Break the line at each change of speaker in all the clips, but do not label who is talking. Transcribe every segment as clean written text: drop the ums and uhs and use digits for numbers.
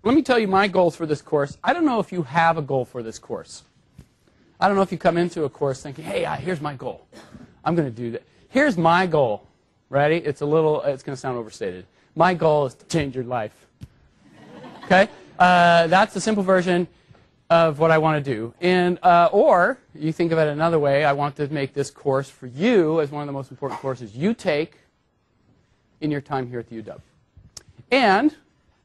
let me tell you my goals for this course. I don't know if you have a goal for this course. I don't know if you come into a course thinking, hey, here's my goal. I'm going to do that. Here's my goal. Ready? It's going to sound overstated. My goal is to change your life. Okay? That's the simple version of what I want to do. And, or you think of it another way, I want to make this course for you as one of the most important courses you take in your time here at the UW. And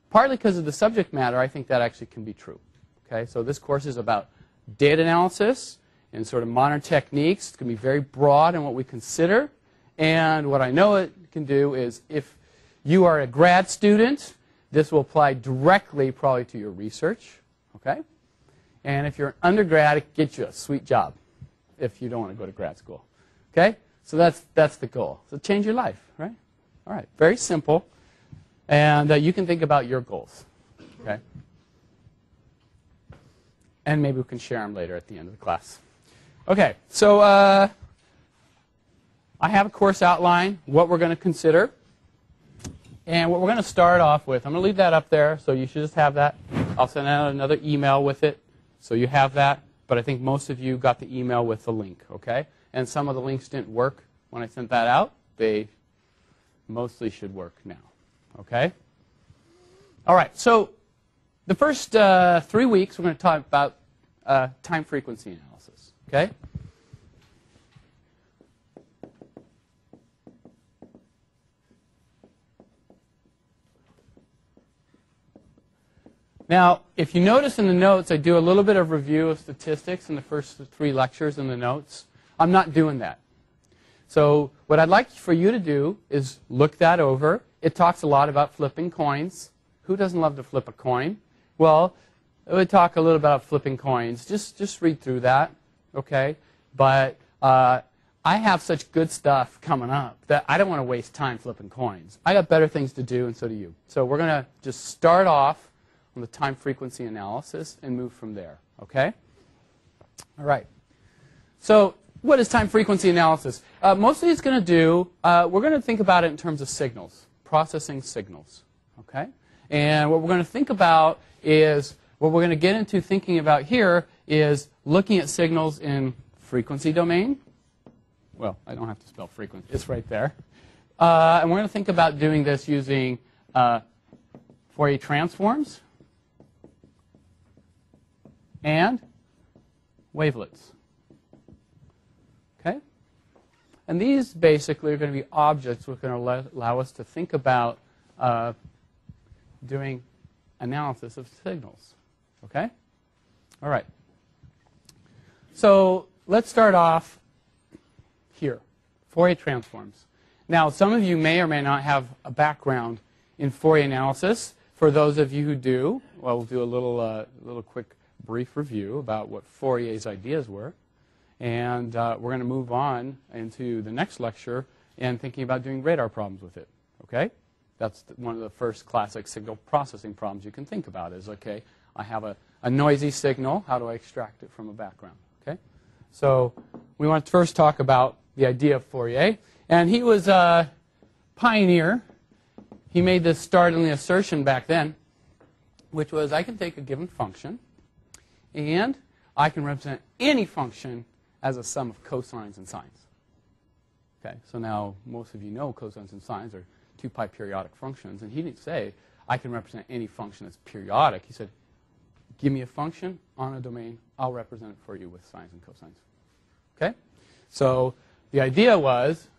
partly because of the subject matter, I think that actually can be true. Okay? So this course is about data analysis and sort of modern techniques. It's going to be very broad in what we consider. And what I know it can do is if you are a grad student, this will apply directly probably to your research. Okay? And if you're an undergrad, it gets you a sweet job if you don't want to go to grad school. Okay? So that's the goal. So change your life, right? All right. Very simple. And you can think about your goals. Okay? And maybe we can share them later at the end of the class. Okay. So I have a course outline, what we're going to consider. And what we're going to start off with, I'm going to leave that up there, so you should just have that. I'll send out another email with it. So you have that, but I think most of you got the email with the link, okay? And some of the links didn't work when I sent that out. They mostly should work now, okay? All right, so the first 3 weeks we're going to talk about time frequency analysis, okay? Now, if you notice in the notes, I do a little bit of review of statistics in the first 3 lectures in the notes. I'm not doing that. So what I'd like for you to do is look that over. It talks a lot about flipping coins. Who doesn't love to flip a coin? Well, it would talk a little about flipping coins. Just read through that, okay? But I have such good stuff coming up that I don't want to waste time flipping coins. I got better things to do, and so do you. So we're going to just start off on the time frequency analysis and move from there, okay? All right. So what is time frequency analysis? Mostly it's going to do, we're going to think about it in terms of signals, processing signals, okay? And what we're going to think about is, what we're going to get into thinking about here is looking at signals in frequency domain. Well, I don't have to spell frequency. It's right there. And we're going to think about doing this using Fourier transforms and wavelets. Okay? And these basically are going to be objects which are going to allow us to think about doing analysis of signals. Okay? All right. So let's start off here, Fourier transforms. Now, some of you may or may not have a background in Fourier analysis. For those of you who do, well, we'll do a little quick brief review about what Fourier's ideas were. And we're going to move on into the next lecture and thinking about doing radar problems with it. Okay? That's one of the first classic signal processing problems you can think about is, okay, I have a noisy signal. How do I extract it from a background? Okay? So we want to first talk about the idea of Fourier. And he was a pioneer. He made this startling assertion back then, which was I can take a given function and I can represent any function as a sum of cosines and sines. Okay, so now most of you know cosines and sines are 2 pi periodic functions. And he didn't say I can represent any function that's periodic. He said, give me a function on a domain. I'll represent it for you with sines and cosines. Okay? So the idea was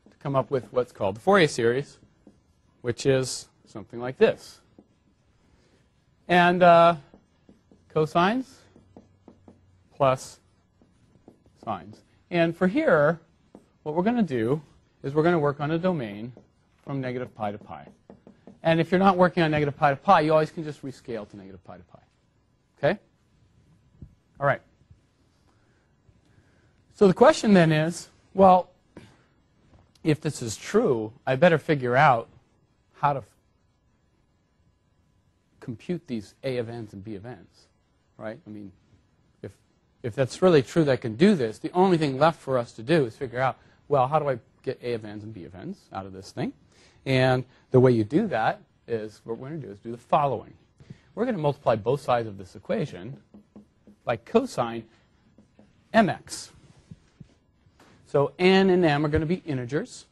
to come up with what's called the Fourier series, which is something like this. And cosines plus sines. And for here, what we're going to do is we're going to work on a domain from negative pi to pi. And if you're not working on negative pi to pi, you always can just rescale to negative pi to pi. Okay? All right. So the question then is, well, if this is true, I better figure out how to compute these A of n's and B of n's, right? I mean, if that's really true that I can do this, the only thing left for us to do is figure out, well, how do I get A of n's and B of n's out of this thing? And the way you do that is, what we're going to do is do the following. we're going to multiply both sides of this equation by cosine mx. So n and m are going to be integers.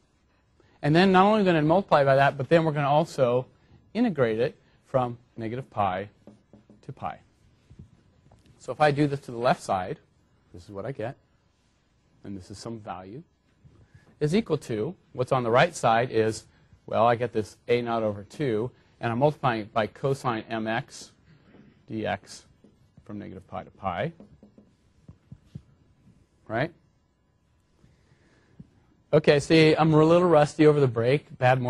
And then not only are we going to multiply by that, but then we're going to also integrate it from negative pi to pi. So if I do this to the left side, this is what I get, and this is some value, is equal to, what's on the right side is, well, I get this a naught over 2, and I'm multiplying it by cosine mx dx from negative pi to pi. Right? Okay, see, I'm a little rusty over the break. Bad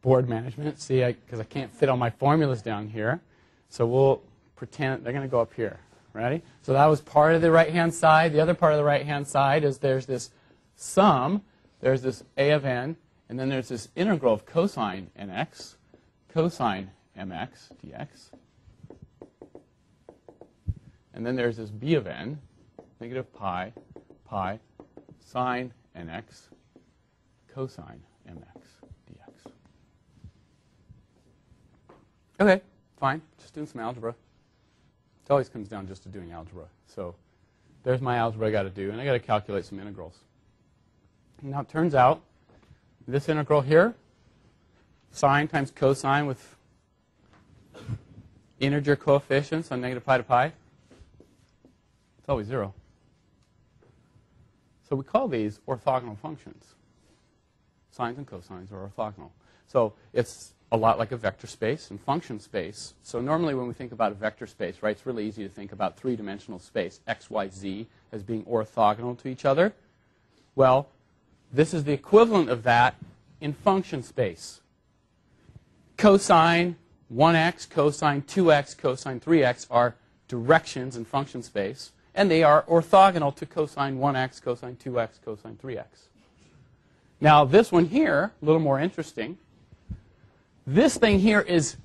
board management. See, because I can't fit all my formulas down here. So we'll pretend they're going to go up here. Ready? So that was part of the right-hand side. The other part of the right-hand side is there's this sum. There's this a of n. And then there's this integral of cosine nx, cosine mx dx. And then there's this b of n, negative pi, pi, sine nx, cosine mx dx. Okay, fine. Just doing some algebra. It always comes down just to doing algebra. So there's my algebra I got to do, and I got to calculate some integrals. Now it turns out this integral here, sine times cosine with integer coefficients on negative pi to pi, it's always 0. So we call these orthogonal functions. Sines and cosines are orthogonal. So it's a lot like a vector space and function space. So normally when we think about a vector space, right, it's really easy to think about three-dimensional space, x, y, z, as being orthogonal to each other. Well, this is the equivalent of that in function space. Cosine 1x, cosine 2x, cosine 3x are directions in function space, and they are orthogonal to cosine 1x, cosine 2x, cosine 3x. Now this one here, a little more interesting. This thing here is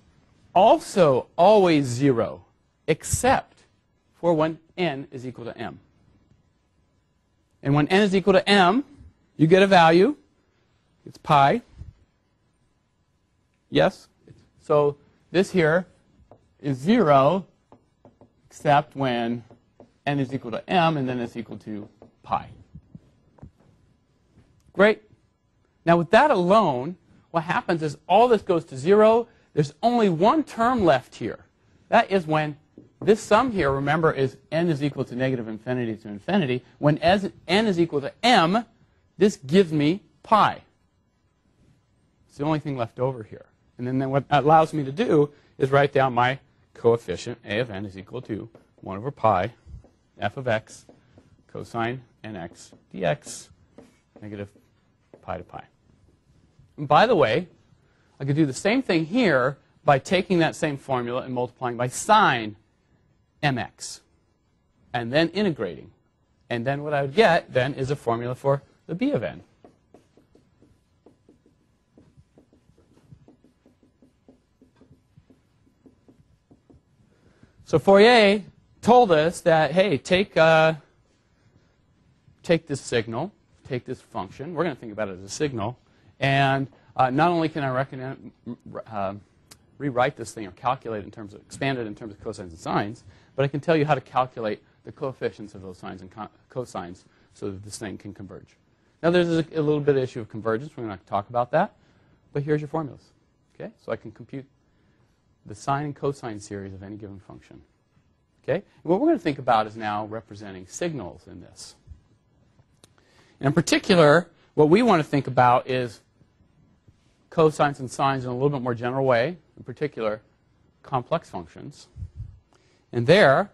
also always 0, except for when n is equal to m. And when n is equal to m, you get a value. It's pi. Yes? So this here is 0, except when n is equal to m, and then it's equal to pi. Great. Now with that alone, what happens is all this goes to 0. There's only one term left here. That is when this sum here, remember, is n is equal to negative infinity to infinity. When n is equal to m, this gives me pi. It's the only thing left over here. And then what that allows me to do is write down my coefficient, a of n is equal to 1 over pi, f of x, cosine nx dx, negative pi to pi. And by the way, I could do the same thing here by taking that same formula and multiplying by sine mx, and then integrating. And then what I would get then is a formula for the b of n. So Fourier told us that, hey, take this signal, take this function. We're going to think about it as a signal. And not only can I rewrite this thing or calculate it in terms of, expand it in terms of cosines and sines, but I can tell you how to calculate the coefficients of those sines and cosines so that this thing can converge. Now there's a little bit of issue of convergence. We're not going to talk about that. But here's your formulas. Okay? So I can compute the sine and cosine series of any given function. Okay? And what we're going to think about is now representing signals in this. And in particular, what we want to think about is cosines and sines in a little bit more general way, in particular, complex functions. And there,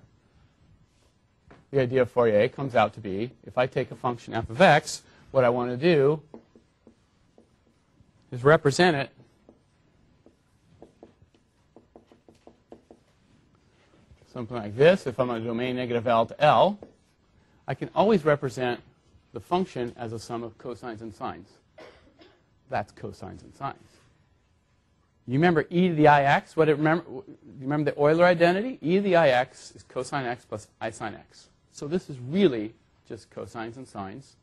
the idea of Fourier comes out to be, if I take a function f of x, what I want to do is represent it something like this. If I'm on a domain negative L to L, I can always represent the function as a sum of cosines and sines. That's cosines and sines. You remember e to the ix? You remember the Euler identity? E to the ix is cosine x plus I sine x. So this is really just cosines and sines,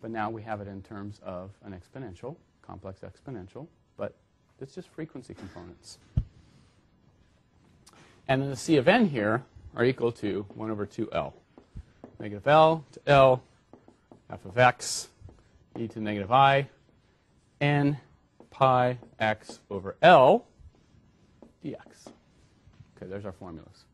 but now we have it in terms of an exponential, complex exponential, but it's just frequency components. And then the C of n here are equal to 1 over 2L. Negative L to L, f of x, e to the negative I, n pi x over L dx. Okay, there's our formulas.